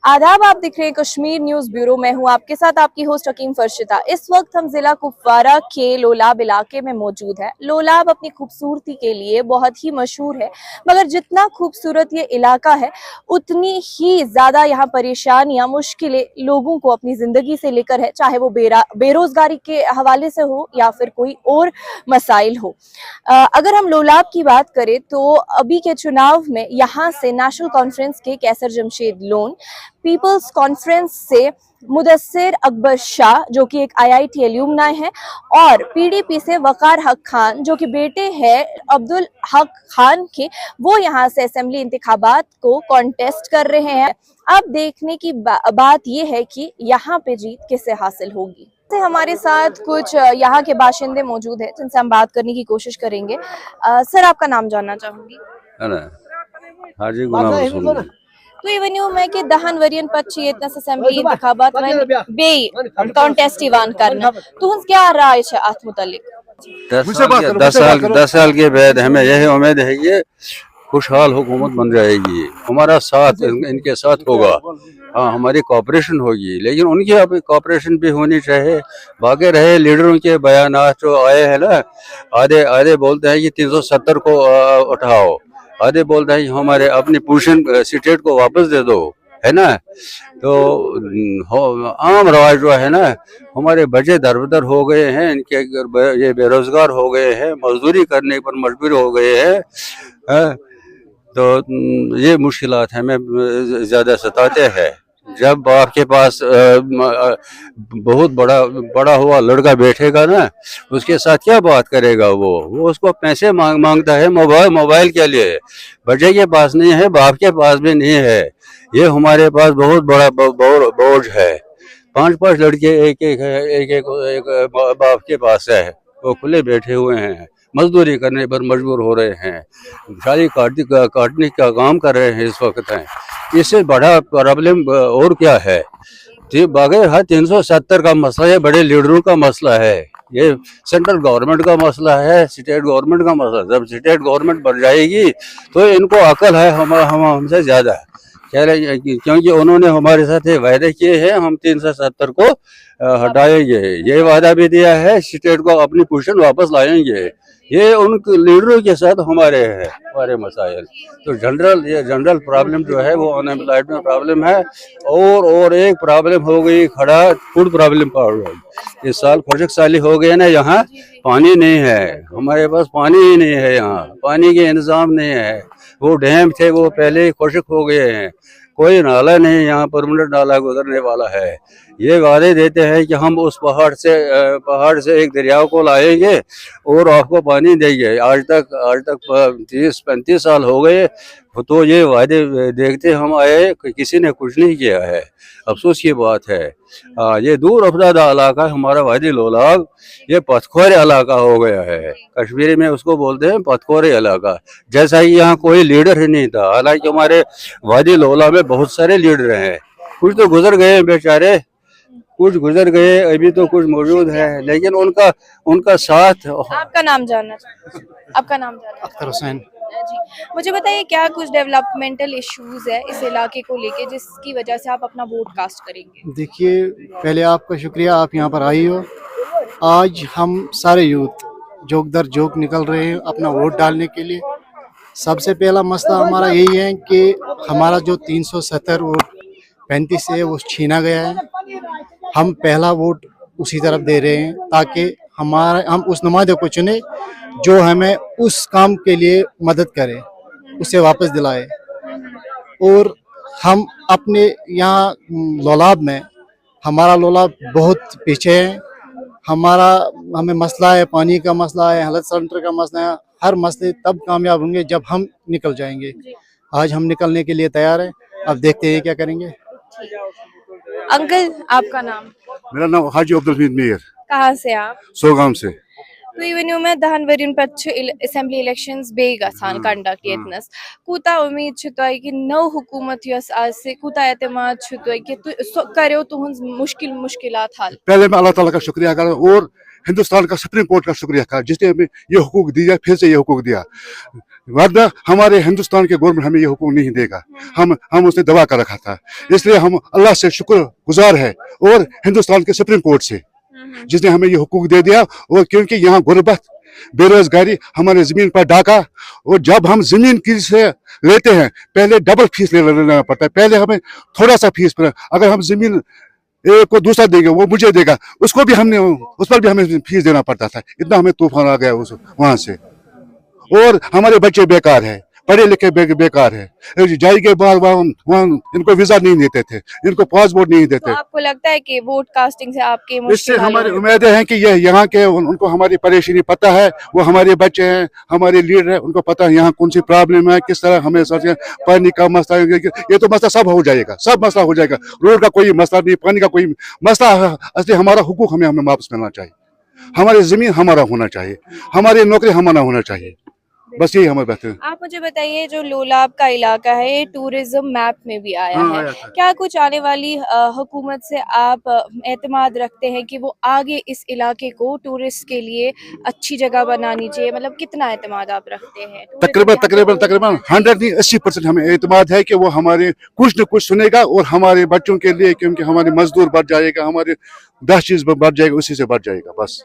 आदाब, आप दिख रहे हैं कश्मीर न्यूज ब्यूरो। मैं हूं आपके साथ आपकी होस्ट हकीम फरशिता। इस वक्त हम जिला कुपवारा के लोलाब इलाके में मौजूद है। लोलाब अपनी खूबसूरती के लिए बहुत ही मशहूर है, मगर जितना खूबसूरत ये इलाका है उतनी ही ज्यादा यहाँ परेशानियां, मुश्किलें लोगों को अपनी जिंदगी से लेकर है, चाहे वो बेरोजगारी के हवाले से हो या फिर कोई और मसाइल हो। अगर हम लोलाब की बात करें तो अभी के चुनाव में यहाँ से नेशनल कॉन्फ्रेंस के कैसर जमशेद लोन, पीपल्स कॉन्फ्रेंस से मुदस्सिर अकबर शाह जो कि एक IIT एल्यूमनाई है, और PDP से वकार हक खान जो कि बेटे हैं अब्दुल हक खान के, वो यहाँ से असेंबली इंतखाबात को कॉन्टेस्ट कर रहे हैं। अब देखने की बात ये है कि यहाँ पे जीत किसे हासिल होगी। हमारे साथ कुछ यहाँ के बाशिंदे मौजूद हैं जिनसे हम बात करने की कोशिश करेंगे। सर, आपका नाम जानना चाहूंगी। हाजी गुलाम रसूल। तो ये वन्यू मैं कि दहन वरियन पच्ची इतना असेंबली इंतखाबात में बे कॉन्टेस्ट इवान करना, तो उन क्या राय है आत मुतालिक? 10 साल के बाद हमें यही उम्मीद है कि खुशहाल हुकूमत बन जाएगी, हमारा साथ इनके साथ होगा। हाँ, हमारी कोऑपरेशन होगी, लेकिन उनकी अब कोऑपरेशन भी होनी चाहिए। बाकी रहे लीडरों के बयानात जो आए हैं ना, आधे बोलते हैं कि 370 को उठाओ, आधे बोलते हैं कि हमारे अपनी पोजीशन स्टेट को वापस दे दो, है ना। तो आम रवाज जो है ना, हमारे बच्चे दरबदर हो गए हैं, इनके ये बेरोजगार हो गए हैं, मजदूरी करने पर मजबूर हो गए हैं। तो ये मुश्किलात हमें ज़्यादा सताते हैं। जब आपके पास बहुत बड़ा हुआ लड़का बैठेगा ना, उसके साथ क्या बात करेगा? वो उसको पैसे मांगता है मोबाइल के लिए। बच्चे के पास नहीं है, बाप के पास भी नहीं है। ये हमारे पास बहुत बड़ा बोझ है। 5 लड़के एक बाप के पास है, वो खुले बैठे हुए हैं, मजदूरी करने पर मजबूर हो रहे हैं, शादी काटने का काम कर रहे हैं इस वक्त हैं। इससे बड़ा प्रॉब्लम और क्या है? बगैर 370 का मसला है, बड़े लीडरों का मसला है, ये सेंट्रल गवर्नमेंट का मसला है, स्टेट गवर्नमेंट का मसला। जब स्टेट गवर्नमेंट बढ़ जाएगी तो इनको अकल है हमसे ज्यादा, क्योंकि उन्होंने हमारे साथ ये वायदे किए हैं, हम 370 को हटाएंगे। ये वादा भी दिया है, स्टेट को अपनी पोजीशन वापस लाएंगे। ये उन लीडरों के साथ हमारे मसाइल। तो जनरल प्रॉब्लम जो है वो अनएम्प्लॉयमेंट प्रॉब्लम है, और एक प्रॉब्लम हो गई खड़ा, फूड प्रॉब्लम पड़ गई। इस साल खुशक साली हो गए ना, यहाँ पानी नहीं है, हमारे पास पानी ही नहीं है, यहाँ पानी के इंतजाम नहीं है। वो डैम थे वो पहले ही खुशक हो गए हैं, कोई नाला नहीं, यहाँ परमानेंट नाला गुजरने वाला है। ये वादे देते हैं कि हम उस पहाड़ से एक दरिया को लाएंगे और आपको पानी देंगे। आज तक 30-35 साल हो गए, तो ये वादे देखते हम आए, किसी ने कुछ नहीं किया है। अफसोस की बात है। ये दूर अफदादा इलाका हमारा वादी लोलाब, ये पथखोरे इलाका हो गया है। कश्मीरी में उसको बोलते हैं पथखोरे इलाका, जैसा ही यहाँ कोई लीडर ही नहीं था। हालांकि हमारे वादी लोलाब में बहुत सारे लीडर हैं, कुछ तो गुजर गए बेचारे, कुछ गुजर गए, अभी तो कुछ मौजूद है, लेकिन उनका साथ। आपका नाम जानना चाहूँ? आपका नाम जानना? अख्तर हुसैन जी, मुझे बताइए क्या कुछ डेवलपमेंटल इश्यूज है इस इलाके को लेके जिसकी वजह से आप अपना वोट कास्ट करेंगे? देखिए, पहले आपका शुक्रिया, आप यहाँ पर आई हो। आज हम सारे यूथ जोक दर जोक निकल रहे हैं अपना वोट डालने के लिए। सबसे पहला मसला हमारा यही है कि हमारा जो 370 वोट 35 है वो छीना गया है। हम पहला वोट उसी तरफ दे रहे हैं ताकि हम उस नुमाइंदे को चुने जो हमें उस काम के लिए मदद करे, उसे वापस दिलाए। और हम अपने यहाँ लोलाब में, हमारा लोलाब बहुत पीछे है। हमें मसला है, पानी का मसला है, हेल्थ सेंटर का मसला है। हर मसले तब कामयाब होंगे जब हम निकल जाएंगे। आज हम निकलने के लिए तैयार हैं, अब देखते हैं क्या करेंगे। अंकल, आपका नाम? मेरा नाम हाजी अब्दुल हमीद मीर। कहाँ से आप? सोगाम से। तो इवन में दहन वरियन पच्छ असेंबली इलेक्शंस बे गसान कंडक्ट यतनस कूता उम्मीद छुतोय कि नौ हुकूमत यस आज से कूता एतमाद छुतोय कि करो तुहंस मुश्किलात हल? पहले मैं अल्लाह ताला का शुक्रिया कर और हिंदुस्तान का सुप्रीम कोर्ट का शुक्रिया कर, जिसने हमें ये हुकूक दिया, फिर से ये हुकूक दिया। वरना हमारे हिंदुस्तान के गवर्नमेंट हमें ये हुकूक नहीं देगा। हम उसने दबा कर रखा था, इसलिए हम अल्लाह से शुक्र गुजार है और हिंदुस्तान के सुप्रीम कोर्ट से जिसने हमें ये हुकूक दे दिया। और क्योंकि यहाँ गुर्बत, बेरोजगारी, हमारे जमीन पर डाका, और जब हम जमीन की से लेते हैं पहले डबल फीस लेना पड़ता है। पहले हमें थोड़ा सा फीस पर, अगर हम जमीन एक को दूसरा देंगे वो मुझे देगा, उसको भी हमने उस पर भी हमें फीस देना पड़ता था। इतना हमें तूफान आ गया उस वहां से। और हमारे बच्चे बेकार है, पढ़े लिखे बेकार है। जाएंगे बाहर वहाँ इनको वीजा नहीं देते थे, इनको पासपोर्ट नहीं तो देते। आपको लगता है कि वोट कास्टिंग से आपके इससे मुश्किल हल हमारी होगी? उम्मीदें हैं कि ये यहाँ के उनको हमारी परेशानी पता है, वो हमारे बच्चे हैं, हमारे लीडर हैं, उनको पता है यहाँ कौन सी प्रॉब्लम है, किस तरह हमें सोचें। पानी का मसला, ये तो मसला सब हो जाएगा, सब मसला हो जाएगा। रोड का कोई मसला नहीं, पानी का कोई मसला। असली हमारा हुकूक हमें वापस मिलना चाहिए, हमारी जमीन हमारा होना चाहिए, हमारी नौकरी हमारा होना चाहिए। बस यही हमारे बात है। आप मुझे बताइए, जो लोलाब का इलाका है ये टूरिज्म मैप में भी आया हाँ, है, आया था। क्या कुछ आने वाली हुकूमत से आप एतमाद रखते हैं कि वो आगे इस इलाके को टूरिस्ट के लिए अच्छी जगह बनानी चाहिए? मतलब कितना एतमाद आप रखते हैं? तकरीबन 100 नहीं 80% हमें एतमाद है कि वो हमारे कुछ न कुछ सुनेगा और हमारे बच्चों के लिए, क्योंकि हमारे मजदूर बढ़ जाएगा, हमारे 10 चीज बढ़ जाएगा, उसी से बढ़ जाएगा बस।